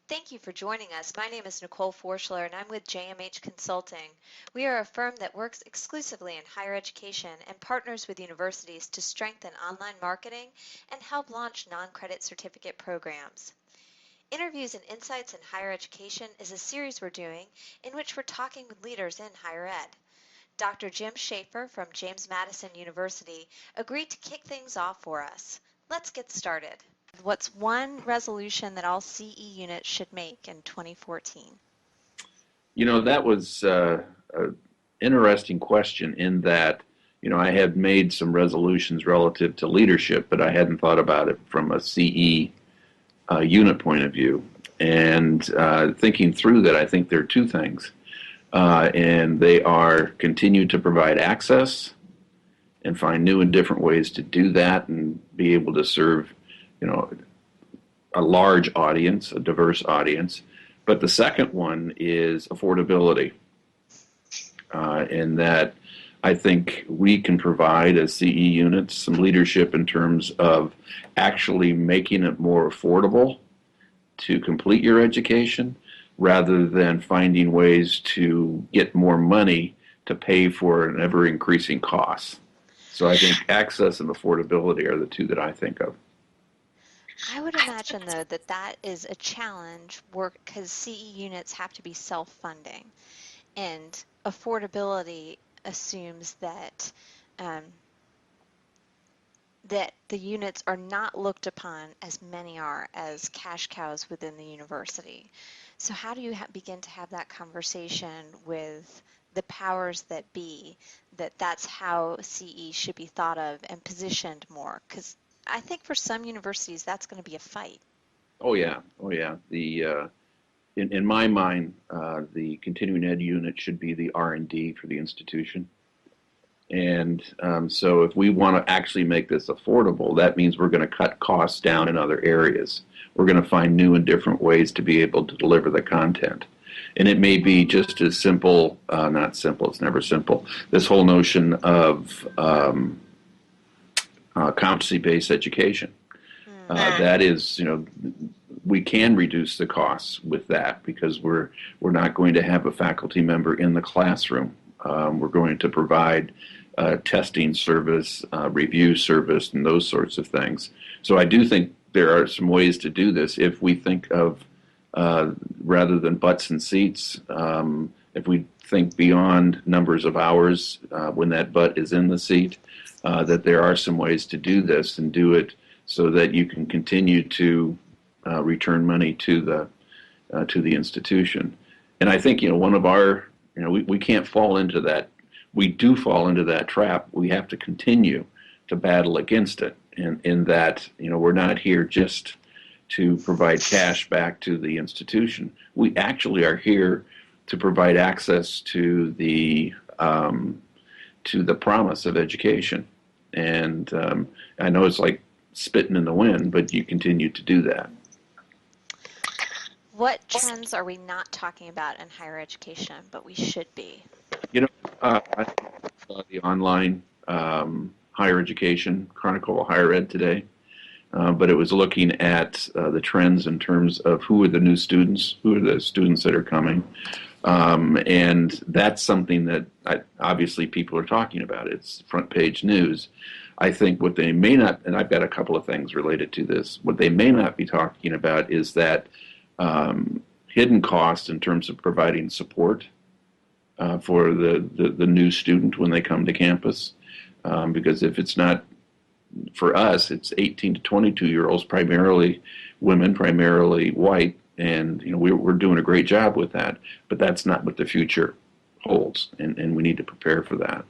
Thank you for joining us. My name is Nicole Forschler, and I'm with JMH Consulting. We are a firm that works exclusively in higher education and partners with universities to strengthen online marketing and help launch non-credit certificate programs. Interviews and Insights in Higher Education is a series we're doing in which we're talking with leaders in higher ed. Dr. Jim Shaeffer from James Madison University agreed to kick things off for us. Let's get started. What's one resolution that all CE units should make in 2014? That was an interesting question in that, I had made some resolutions relative to leadership, but I hadn't thought about it from a CE unit point of view. And thinking through that, I think there are two things. And they are continue to provide access and find new and different ways to do that and be able to serve, a large audience, a diverse audience. But the second one is affordability. In that I think we can provide as CE units some leadership in terms of actually making it more affordable to complete your education rather than finding ways to get more money to pay for an ever-increasing cost. So I think access and affordability are the two that I think of. I would imagine, though, that is a challenge because CE units have to be self-funding, and affordability assumes that that the units are not looked upon as many are as cash cows within the university. So how do you begin to have that conversation with the powers that be, that's how CE should be thought of and positioned more? Because I think for some universities that's going to be a fight. Oh yeah. In my mind, the continuing ed unit should be the R&D for the institution. And so if we want to actually make this affordable, that means we're going to cut costs down in other areas. We're going to find new and different ways to be able to deliver the content. And it may be just as simple, not simple, it's never simple, this whole notion of competency-based education. That is, we can reduce the costs with that because we're not going to have a faculty member in the classroom. We're going to provide testing service, review service, and those sorts of things. So I do think there are some ways to do this if we think of, rather than butts and seats, if we think beyond numbers of hours when that butt is in the seat, that there are some ways to do this and do it so that you can continue to return money to the institution. And I think, one of our, we can't fall into that. We do fall into that trap. We have to continue to battle against it. And in that, we're not here just to provide cash back to the institution. We actually are here to provide access to the promise of education. And I know it's like spitting in the wind, but you continue to do that. What trends are we not talking about in higher education, but we should be? I saw the online higher education Chronicle of Higher Ed today, but it was looking at the trends in terms of who are the new students, who are the students that are coming, and that's something that obviously people are talking about. It's front page news. I think what they may not, and I've got a couple of things related to this, what they may not be talking about is that hidden cost in terms of providing support for the new student when they come to campus. Because if it's not, for us, it's 18 to 22-year-olds, primarily women, primarily white, and we're doing a great job with that, but that's not what the future holds, and we need to prepare for that.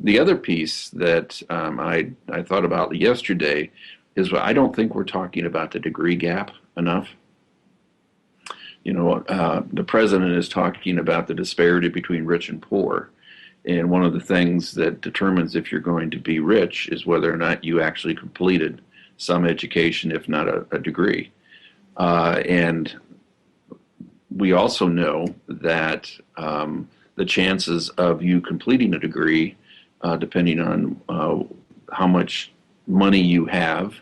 The other piece that I thought about yesterday is I don't think we're talking about the degree gap enough. The president is talking about the disparity between rich and poor. And one of the things that determines if you're going to be rich is whether or not you actually completed some education, if not a degree. And we also know that the chances of you completing a degree, depending on how much money you have,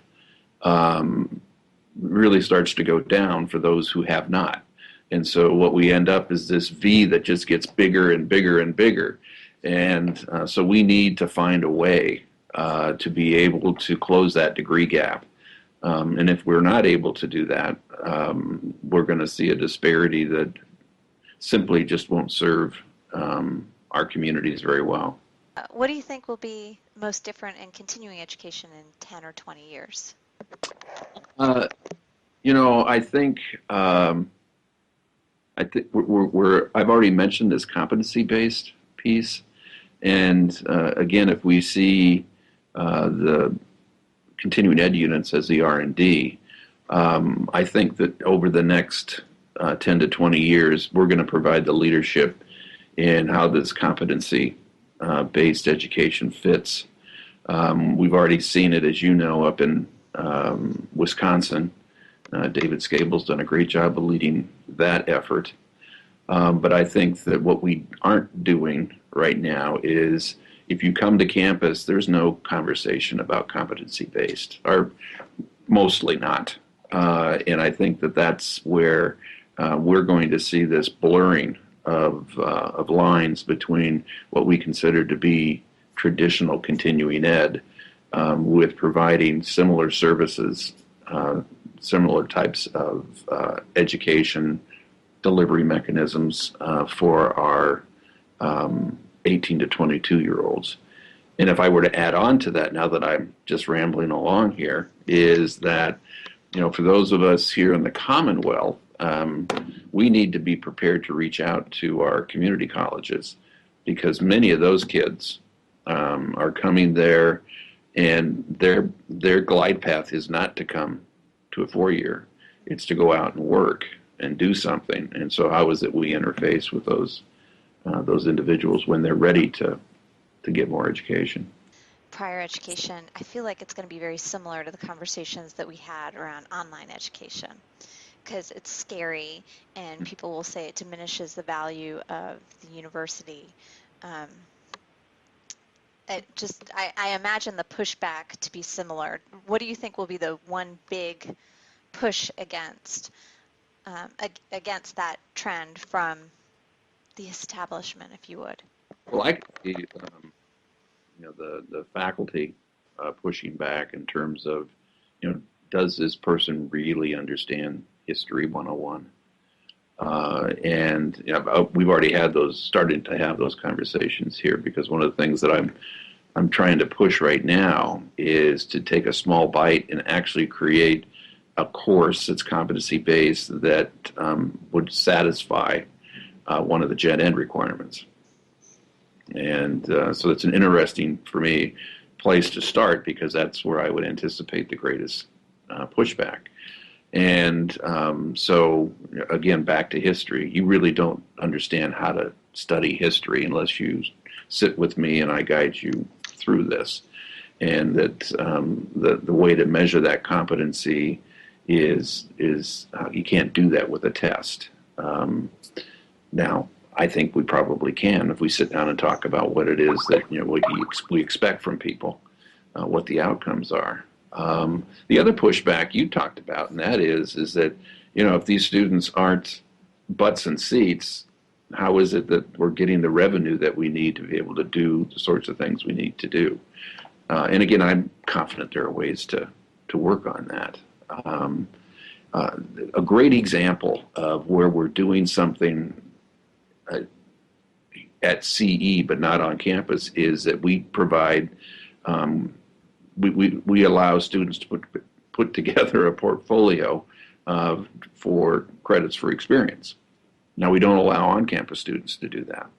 really starts to go down for those who have not. And so what we end up is this V that just gets bigger and bigger and bigger. And so we need to find a way to be able to close that degree gap. And if we're not able to do that, we're going to see a disparity that simply just won't serve our communities very well. What do you think will be most different in continuing education in 10 or 20 years? I think I've already mentioned this competency-based piece, and again, if we see the continuing ed units as the R&D, I think that over the next 10 to 20 years, we're going to provide the leadership in how this competency-based education fits. We've already seen it, as you know, up in Wisconsin. David Scable's done a great job of leading that effort. But I think that what we aren't doing right now is, if you come to campus, there's no conversation about competency-based, or mostly not. And I think that that's where we're going to see this blurring of lines between what we consider to be traditional continuing ed with providing similar services, similar types of education delivery mechanisms for our 18 to 22-year-olds. And if I were to add on to that, now that I'm just rambling along here, is that, for those of us here in the Commonwealth, we need to be prepared to reach out to our community colleges, because many of those kids are coming there, and their glide path is not to come to a 4-year. It's to go out and work and do something. And so how is it we interface with those individuals when they're ready to get more education? Prior education, I feel like it's going to be very similar to the conversations that we had around online education, because it's scary and people will say it diminishes the value of the university. I imagine the pushback to be similar. What do you think will be the one big push against that trend from the establishment, if you would? Well, I could see the faculty pushing back in terms of, does this person really understand History 101? And we've already started to have those conversations here, because one of the things that I'm trying to push right now is to take a small bite and actually create a course that's competency-based that would satisfy one of the Gen Ed requirements. And so it's an interesting, for me, place to start, because that's where I would anticipate the greatest pushback. And so, again, back to history, you really don't understand how to study history unless you sit with me and I guide you through this. And that the way to measure that competency is you can't do that with a test. Now, I think we probably can if we sit down and talk about what it is that we expect from people, what the outcomes are. The other pushback you talked about, and that is that if these students aren't butts and seats, how is it that we're getting the revenue that we need to be able to do the sorts of things we need to do? And again, I'm confident there are ways to work on that. A great example of where we're doing something at CE but not on campus is that we provide, we allow students to put together a portfolio for credits for experience. Now, we don't allow on-campus students to do that.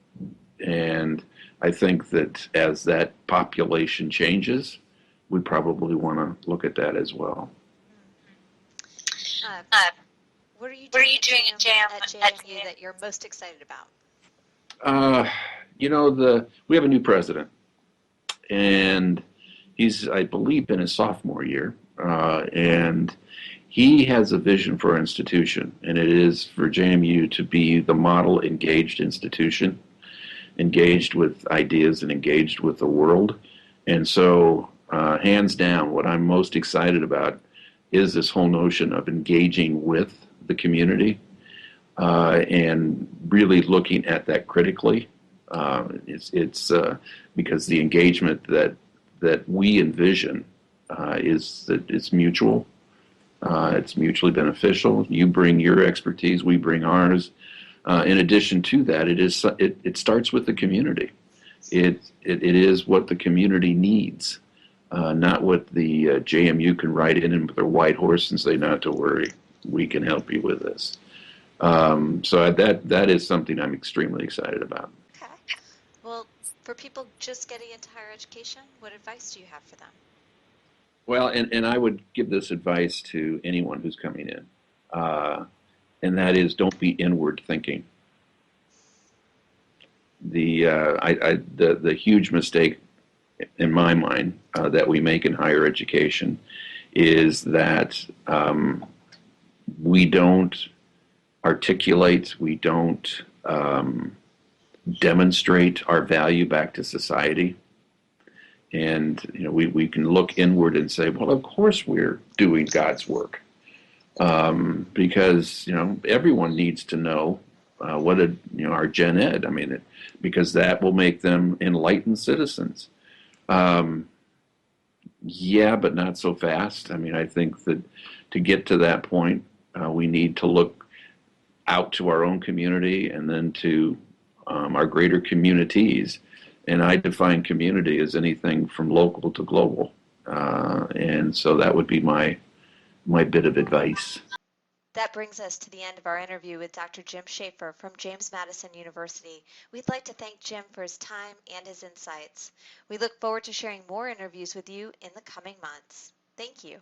And I think that as that population changes, we probably want to look at that as well. What are you doing at JMU that you're most excited about? We have a new president, and he's, I believe, in his sophomore year, and he has a vision for our institution, and it is for JMU to be the model engaged institution, engaged with ideas and engaged with the world. And so, hands down, what I'm most excited about is this whole notion of engaging with the community and really looking at that critically. It's because the engagement that we envision is that it's mutual. It's mutually beneficial. You bring your expertise, we bring ours. In addition to that, it starts with the community. It is what the community needs, not what the JMU can ride in with their white horse and say, not to worry, we can help you with this. So that is something I'm extremely excited about. Okay. Well, for people just getting into higher education, what advice do you have for them? Well, and I would give this advice to anyone who's coming in, and that is don't be inward thinking. The huge mistake in my mind that we make in higher education is that we don't articulate, we don't demonstrate our value back to society. And we can look inward and say, well, of course we're doing God's work, because everyone needs to know what our gen ed. I mean, because that will make them enlightened citizens. Yeah, but not so fast. I mean, I think that to get to that point, we need to look out to our own community and then to our greater communities. And I define community as anything from local to global. And so that would be my bit of advice. That brings us to the end of our interview with Dr. Jim Shaeffer from James Madison University. We'd like to thank Jim for his time and his insights. We look forward to sharing more interviews with you in the coming months. Thank you.